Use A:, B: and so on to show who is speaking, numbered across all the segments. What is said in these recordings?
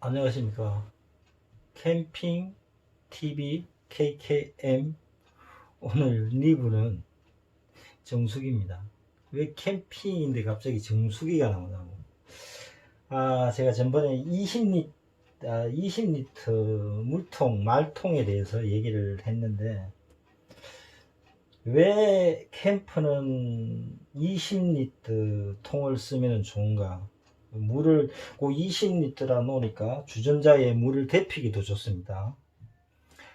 A: 안녕하십니까. 캠핑 TV KKM. 오늘 리뷰는 정수기입니다. 왜 캠핑인데 갑자기 정수기가 나오냐고. 제가 전번에 20리터 물통, 말통에 대해서 얘기를 했는데, 왜 캠프는 20리터 통을 쓰면 좋은가? 물을 그 20리터라 놓으니까 주전자에 물을 데피기도 좋습니다.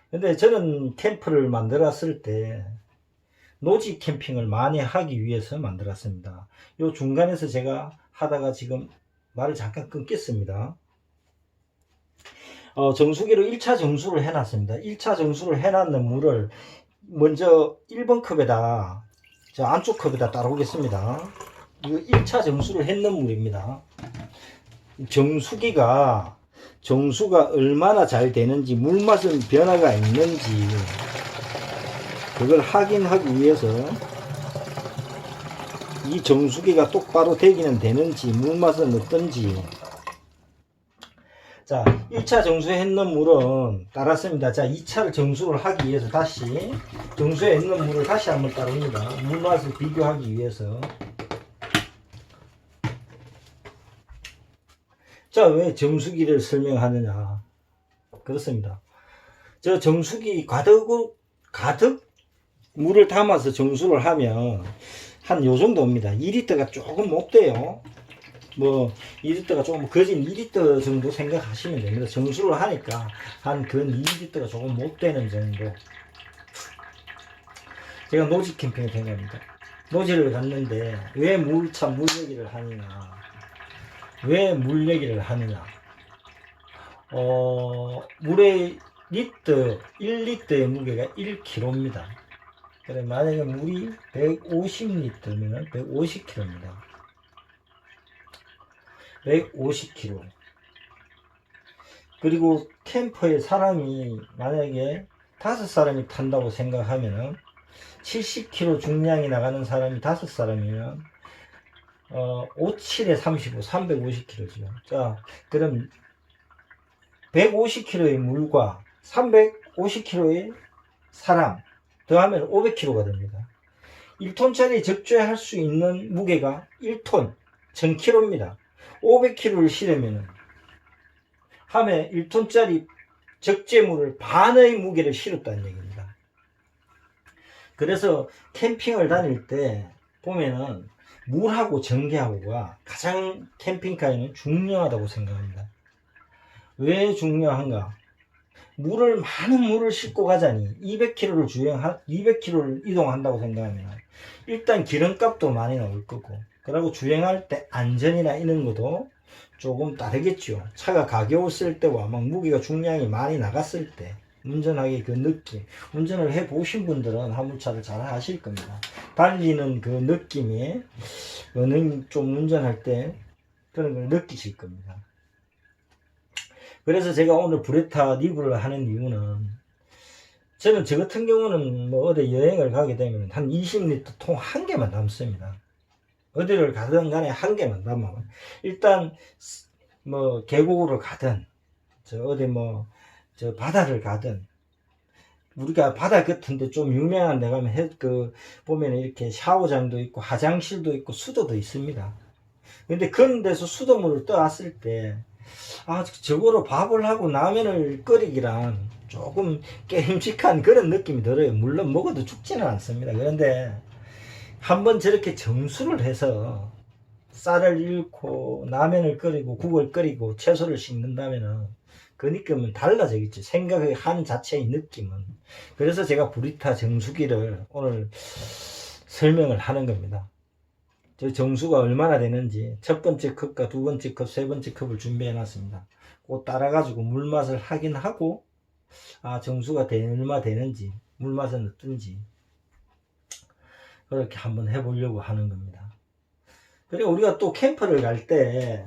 A: 근데 저는 캠프를 만들었을 때 노지 캠핑을 많이 하기 위해서 만들었습니다. 요 중간에서 제가 하다가 지금 말을 잠깐 끊겠습니다. 정수기로 1차 정수를 해놨습니다. 1차 정수를 해놨는 물을 먼저 1번 컵에다, 저 안쪽 컵에다 따라오겠습니다. 이거 1차 정수를 했는 물입니다. 정수가 얼마나 잘 되는지, 물맛은 변화가 있는지, 그걸 확인하기 위해서 이 정수기가 똑바로 되기는 되는지, 물맛은 어떤지. 자, 1차 정수했는 물은 따랐습니다. 자, 2차 정수를 하기 위해서 다시 정수에 있는 물을 다시 한번 따릅니다. 물맛을 비교하기 위해서. 자, 왜 정수기를 설명하느냐. 그렇습니다. 저 정수기 가득 물을 담아서 정수를 하면 한 요 정도입니다. 2리터가 조금 못 돼요. 2리터가 조금 거진 2리터 정도 생각하시면 됩니다. 정수를 하니까 한 근 2리터가 조금 못 되는 정도. 제가 노지 캠핑을 된 겁니다. 노지를 갔는데 왜 물 얘기를 하느냐. 왜 물 얘기를 하느냐. 물의 1리터의 무게가 1kg입니다. 그래, 만약에 물이 150리터면 150kg입니다. 150kg. 그리고 캠퍼에 사람이 만약에 5사람이 탄다고 생각하면은 70kg 중량이 나가는 사람이 5사람이면 57에 35, 350kg죠. 자, 그럼 150kg의 물과 350kg의 사람 더하면 500kg가 됩니다. 1톤짜리 적재할 수 있는 무게가 1톤, 1000kg입니다. 500kg를 실으면 하면 1톤짜리 적재물을 반의 무게를 실었다는 얘기입니다. 그래서 캠핑을 다닐 때 보면은 물하고 전기하고가 가장 캠핑카에는 중요하다고 생각합니다. 왜 중요한가? 많은 물을 싣고 가자니 200km를 이동한다고 생각하면 일단 기름값도 많이 나올 거고, 그리고 주행할 때 안전이나 이런 것도 조금 다르겠죠. 차가 가벼웠을 때와 막 무게가 중량이 많이 나갔을 때 운전하기 그 느낌, 운전을 해 보신 분들은 화물차를 잘 하실 겁니다. 달리는 그 느낌이 좀 운전할 때 그런 걸 느끼실 겁니다. 그래서 제가 오늘 브레타 리뷰를 하는 이유는, 저는 저 같은 경우는 어디 여행을 가게 되면 한 20리터 통 한 개만 담습니다. 어디를 가든 간에 한 개만 담으면, 일단 계곡으로 가든 저 바다를 가든, 우리가 바다 같은데 좀 유명한 데 가면 보면 이렇게 샤워장도 있고 화장실도 있고 수도도 있습니다. 근데 그런 데서 수돗물을 떠왔을 때 저거로 밥을 하고 라면을 끓이기란 조금 깨림직한 그런 느낌이 들어요. 물론 먹어도 죽지는 않습니다. 그런데 한번 저렇게 정수를 해서 쌀을 잃고 라면을 끓이고 국을 끓이고 채소를 씻는다면은 그 느낌은 달라지겠죠. 생각의 한 자체의 느낌은. 그래서 제가 브리타 정수기를 오늘 설명을 하는 겁니다. 저 정수가 얼마나 되는지 첫 번째 컵과 두 번째 컵, 세 번째 컵을 준비해 놨습니다. 그거 따라가지고 물맛을 확인하고, 정수가 얼마 되는지, 물맛은 어떤지, 그렇게 한번 해보려고 하는 겁니다. 그리고 우리가 또 캠프를 갈 때,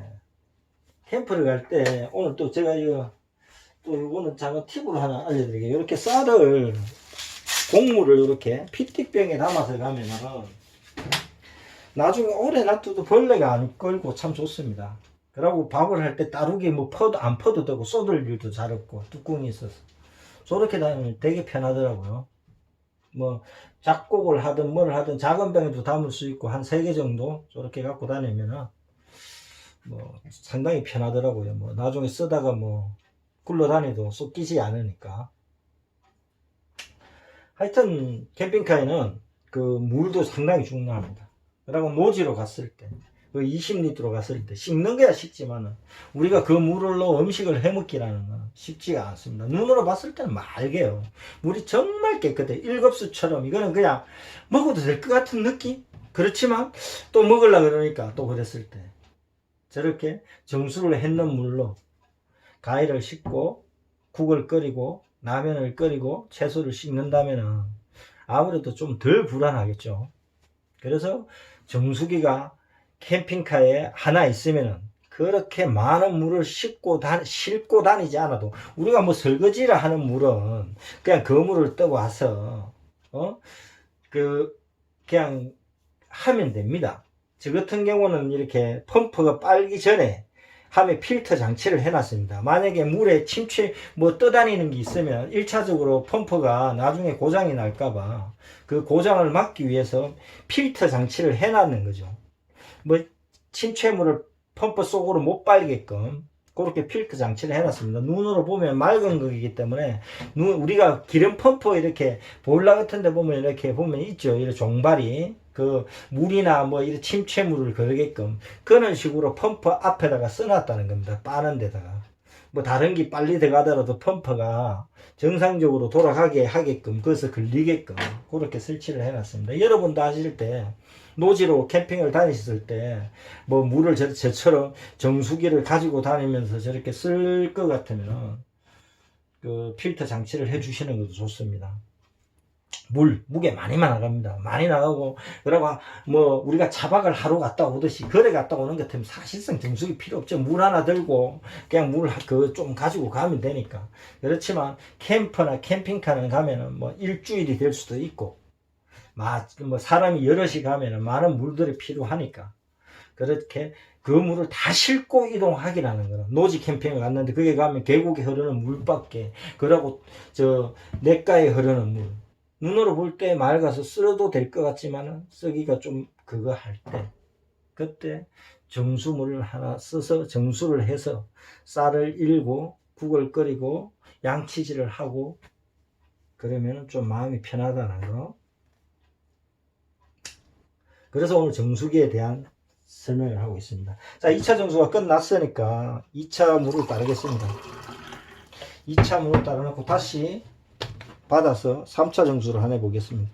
A: 오늘 또 제가 이거는 작은 팁으로 하나 알려드릴게요. 이렇게 곡물을 이렇게 피틱병에 담아서 가면은 나중에 오래 놔둬도 벌레가 안 끌고 참 좋습니다. 그러고 밥을 할 때 따르게 뭐 안 퍼도 되고 쏟을 일도 잘 없고 뚜껑이 있어서 저렇게 다니면 되게 편하더라고요. 뭐 잡곡을 하든 뭘 하든 작은 병에도 담을 수 있고 한 3개 정도 저렇게 갖고 다니면은 뭐 상당히 편하더라고요. 뭐 나중에 쓰다가 뭐 굴러다니도 쏟기지 않으니까. 하여튼 캠핑카에는 그 물도 상당히 중요합니다. 그리고 노지로 갔을 때, 그 20리터로 갔을 때 식는 거야 식지만은 우리가 그 물로 음식을 해먹기라는 건 쉽지가 않습니다. 눈으로 봤을 때는 맑아요. 물이 정말 깨끗해. 일급수처럼 이거는 그냥 먹어도 될 것 같은 느낌? 그렇지만 또 먹으려고 그러니까 또 그랬을 때 저렇게 정수를 했는 물로 가위를 씻고 국을 끓이고 라면을 끓이고 채소를 씻는다면은 아무래도 좀 덜 불안하겠죠. 그래서 정수기가 캠핑카에 하나 있으면은 그렇게 많은 물을 싣고 다니지 않아도 우리가 뭐 설거지를 하는 물은 그냥 그 물을 떠고 와서 그냥 하면 됩니다. 저 같은 경우는 이렇게 펌프가 빨기 전에 함에 필터 장치를 해놨습니다. 만약에 물에 침취 떠다니는 게 있으면 1차적으로 펌프가 나중에 고장이 날까봐 그 고장을 막기 위해서 필터 장치를 해놨는 거죠. 침체물을 펌프 속으로 못 빨게끔 그렇게 필터 장치를 해놨습니다. 눈으로 보면 맑은 거이기 때문에 우리가 기름 펌프 이렇게 보일러 같은 데 보면 이렇게 보면 있죠. 이런 종발이 그 물이나 이런 침체물을 걸게끔 그런 식으로 펌프 앞에다가 써놨다는 겁니다. 빠는 데다가 다른 게 빨리 들어가더라도 펌프가 정상적으로 돌아가게 하게끔 그래서 걸리게끔 그렇게 설치를 해놨습니다. 여러분도 하실 때 노지로 캠핑을 다니셨을 때 물을 저처럼 정수기를 가지고 다니면서 저렇게 쓸 것 같으면 그 필터 장치를 해 주시는 것도 좋습니다. 무게 많이만 나갑니다. 많이 나가고 그러고 우리가 차박을 하러 갔다 오듯이 거래 갔다 오는 것 같으면 사실상 정수기 필요 없죠. 물 하나 들고 그냥 물 좀 가지고 가면 되니까. 그렇지만 캠퍼나 캠핑카는 가면은 일주일이 될 수도 있고 사람이 여럿이 가면은 많은 물들이 필요하니까 그렇게 그 물을 다 싣고 이동하기라는 거는 노지 캠핑을 갔는데 거기 가면 계곡에 흐르는 물밖에 그러고 냇가에 흐르는 물 눈으로 볼 때 맑아서 쓸어도 될 것 같지만은 쓰기가 좀 그거 할 때 그때 정수물을 하나 써서 정수를 해서 쌀을 일고 국을 끓이고 양치질을 하고 그러면 좀 마음이 편하다는 거. 그래서 오늘 정수기에 대한 설명을 하고 있습니다. 자, 2차 정수가 끝났으니까 2차 물을 따르겠습니다. 2차 물을 따라놓고 다시 받아서 3차 정수를 하나 보겠습니다.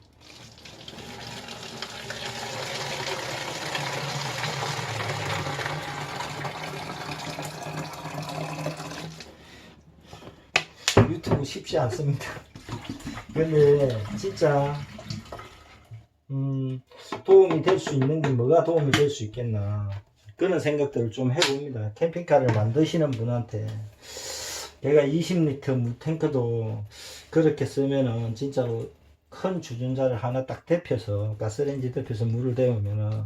A: 유튜브 쉽지 않습니다. 근데 진짜 도움이 될 수 있는 게 뭐가 도움이 될 수 있겠나 그런 생각들을 좀 해봅니다. 캠핑카를 만드시는 분한테 내가 20리터 물탱크도 그렇게 쓰면은 진짜로 큰 주전자를 하나 딱 데펴서 가스레인지 데펴서 물을 데우면은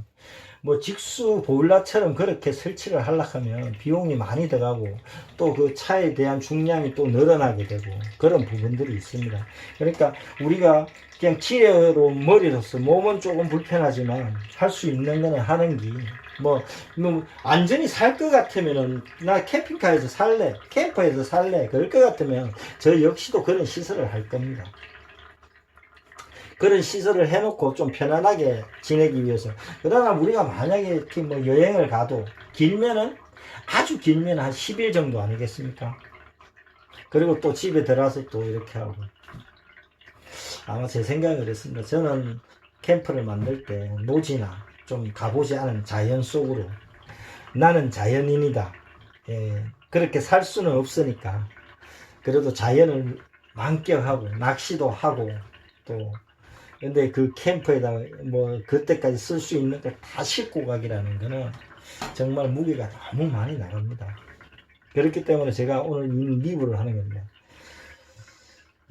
A: 직수 보일러처럼 그렇게 설치를 하려고 하면 비용이 많이 들어가고 또 그 차에 대한 중량이 또 늘어나게 되고 그런 부분들이 있습니다. 그러니까 우리가 그냥 지혜로 머리로서 몸은 조금 불편하지만 할 수 있는 거는 하는 게 안전히 살 것 같으면은 나 캠핑카에서 살래 캠퍼에서 살래 그럴 것 같으면 저 역시도 그런 시설을 할 겁니다. 그런 시설을 해놓고 좀 편안하게 지내기 위해서. 그러나 우리가 만약에 이렇게 여행을 가도 길면은 아주 길면 한 10일 정도 아니겠습니까? 그리고 또 집에 들어와서 또 이렇게 하고. 아마 제 생각은 그랬습니다. 저는 캠프를 만들 때 노지나 좀 가보지 않은 자연 속으로 나는 자연인이다. 그렇게 살 수는 없으니까 그래도 자연을 만끽하고 낚시도 하고 또 근데 그 캠프에다가 그때까지 쓸 수 있는 걸 다 싣고 가기라는 거는 정말 무게가 너무 많이 나갑니다. 그렇기 때문에 제가 오늘 이 리뷰를 하는 겁니다.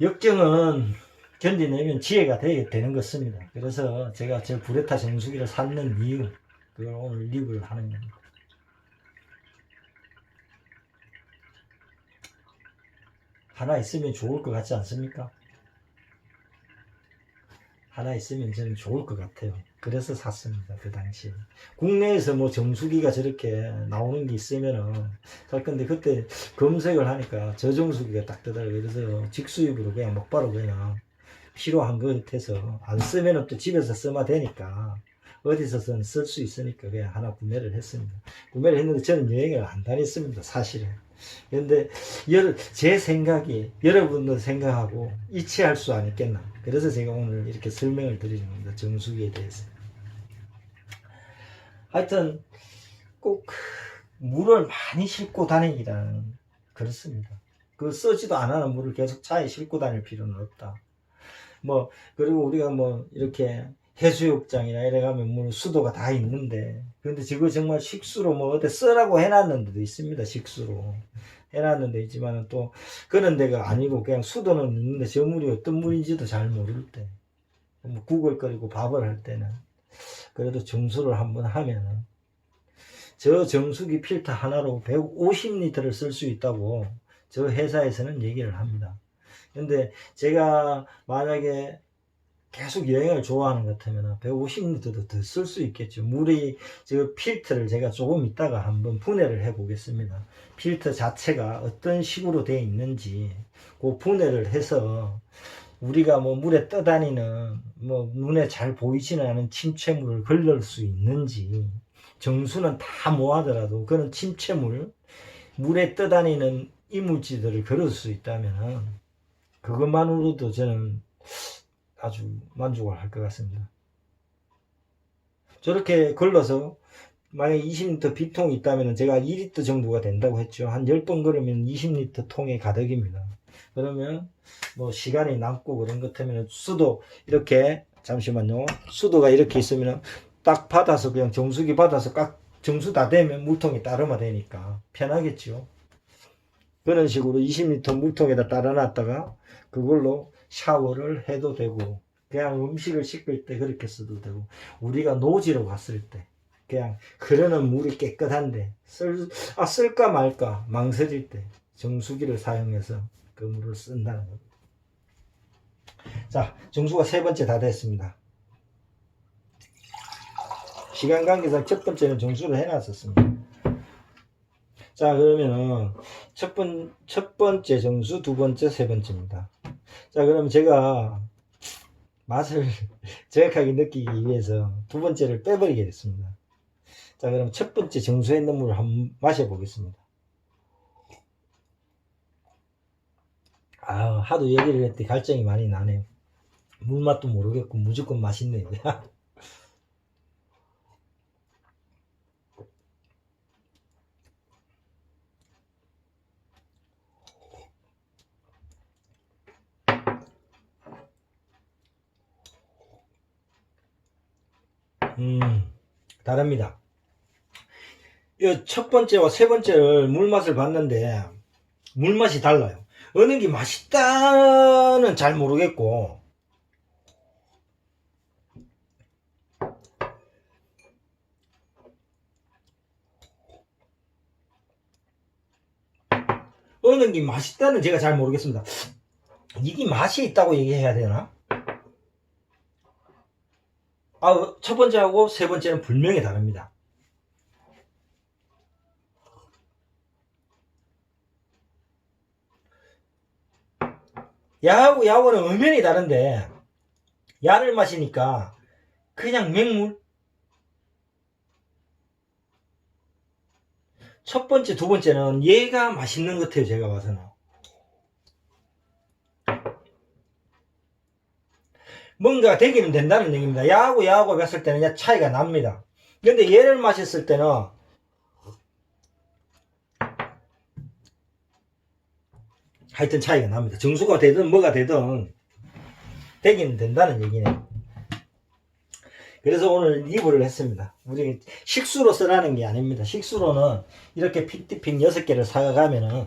A: 역경은 견디내면 지혜가 되는 것입니다. 그래서 제가 저 브레타 정수기를 샀는 이유 그걸 오늘 리뷰를 하는 겁니다. 하나 있으면 좋을 것 같지 않습니까? 하나 있으면 저는 좋을 것 같아요. 그래서 샀습니다. 그 당시에. 국내에서 뭐 정수기가 저렇게 나오는 게 있으면은 살 건데, 그때 검색을 하니까 저정수기가 딱 뜨더라고요. 그래서 직수입으로 그냥 막바로 그냥 필요한 것 같아서, 안 쓰면은 또 집에서 쓰면 되니까 어디서든 쓸 수 있으니까 그냥 하나 구매를 했습니다. 구매를 했는데 저는 여행을 안 다녔습니다, 사실은. 근데 제 생각이 여러분들 생각하고 일치할 수 안 있겠나. 그래서 제가 오늘 이렇게 설명을 드리는 겁니다, 정수기에 대해서. 하여튼 꼭 물을 많이 싣고 다니기란 그렇습니다. 그 쓰지도 않은 물을 계속 차에 싣고 다닐 필요는 없다. 뭐 그리고 우리가 뭐 이렇게 해수욕장이나 이래 가면 물 수도가 다 있는데, 근데 지금 정말 식수로 뭐 어디 쓰라고 해놨는 데도 있습니다. 식수로 해놨는 데 있지만 또 그런 데가 아니고 그냥 수도는 있는데 저 물이 어떤 물인지도 잘 모를 때, 뭐 구걸거리고 밥을 할 때는 그래도 정수를 한번 하면은 저 정수기 필터 하나로 150리터를 쓸 수 있다고 저 회사에서는 얘기를 합니다. 근데 제가 만약에 계속 여행을 좋아하는 것 같으면 150리터도 더 쓸 수 있겠죠. 물이, 저 필터를 제가 조금 이따가 한번 분해를 해 보겠습니다. 필터 자체가 어떤 식으로 되어 있는지 그 분해를 해서 우리가 뭐 물에 떠다니는 뭐 눈에 잘 보이지는 않은 침체물을 걸릴 수 있는지, 정수는 다 뭐하더라도 그런 침체물, 물에 떠다니는 이물질들을 걸을 수 있다면 그것만으로도 저는 아주 만족을 할 것 같습니다. 저렇게 걸러서 만약에 20리터 비통이 있다면 제가 2리터 정도가 된다고 했죠. 한 10번 걸으면 20리터 통에 가득입니다. 그러면 뭐 시간이 남고 그런 것 때문에 수도 이렇게, 잠시만요, 수도가 이렇게 있으면 딱 받아서 그냥 정수기 받아서 깍 정수 다 되면 물통에 따르면 되니까 편하겠죠. 그런 식으로 20리터 물통에다 따라 놨다가 그걸로 샤워를 해도 되고, 그냥 음식을 씻을 때 그렇게 써도 되고, 우리가 노지로 갔을 때 그냥 흐르는 물이 깨끗한데 쓸까 말까 망설일 때 정수기를 사용해서 그 물을 쓴다는 겁니다. 자, 정수가 세 번째 다 됐습니다. 시간 관계상 첫 번째는 정수를 해놨었습니다. 자, 그러면은 첫 번째 정수, 두 번째, 세 번째입니다. 자, 그러면 제가 맛을 정확하게 느끼기 위해서 두 번째를 빼버리겠습니다. 자, 그럼 첫 번째 정수에 있는 물을 한번 마셔보겠습니다. 아, 하도 얘기를 했더니 갈증이 많이 나네요. 물맛도 모르겠고 무조건 맛있네요. 다릅니다. 이 첫 번째와 세 번째를 물맛을 봤는데 물맛이 달라요. 어느 게 맛있다는 잘 모르겠고, 어느 게 맛있다는 제가 잘 모르겠습니다. 이게 맛이 있다고 얘기해야 되나? 아, 첫 번째하고 세 번째는 분명히 다릅니다. 야하고는 엄연히 다른데, 야를 마시니까 그냥 맹물. 첫 번째, 두 번째는 얘가 맛있는 것 같아요, 제가 봐서는. 뭔가 되기는 된다는 얘기입니다. 야하고 봤을 때는 차이가 납니다. 근데 얘를 마셨을 때는 하여튼 차이가 납니다. 정수가 되든 뭐가 되든 되기는 된다는 얘기네요. 그래서 오늘 리뷰를 했습니다. 우리 식수로 쓰라는 게 아닙니다. 식수로는 이렇게 피티핑 6개를 사가면은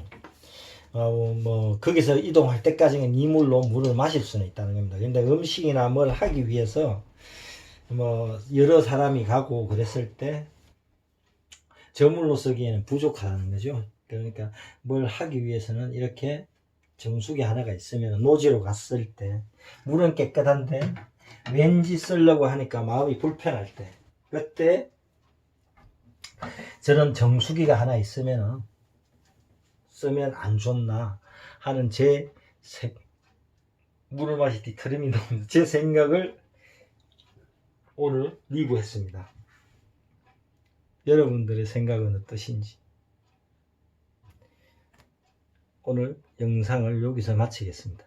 A: 뭐 거기서 이동할 때까지는 이 물로 물을 마실 수는 있다는 겁니다. 근데 음식이나 뭘 하기 위해서 뭐 여러 사람이 가고 그랬을 때 저 물로 쓰기에는 부족하다는 거죠. 그러니까 뭘 하기 위해서는 이렇게 정수기 하나가 있으면 노지로 갔을 때 물은 깨끗한데 왠지 쓰려고 하니까 마음이 불편할 때, 그때 저런 정수기가 하나 있으면 쓰면 안 좋나 하는 물을 마실 때 트림이 나오는 제 생각을 오늘 리뷰했습니다. 여러분들의 생각은 어떠신지. 오늘 영상을 여기서 마치겠습니다.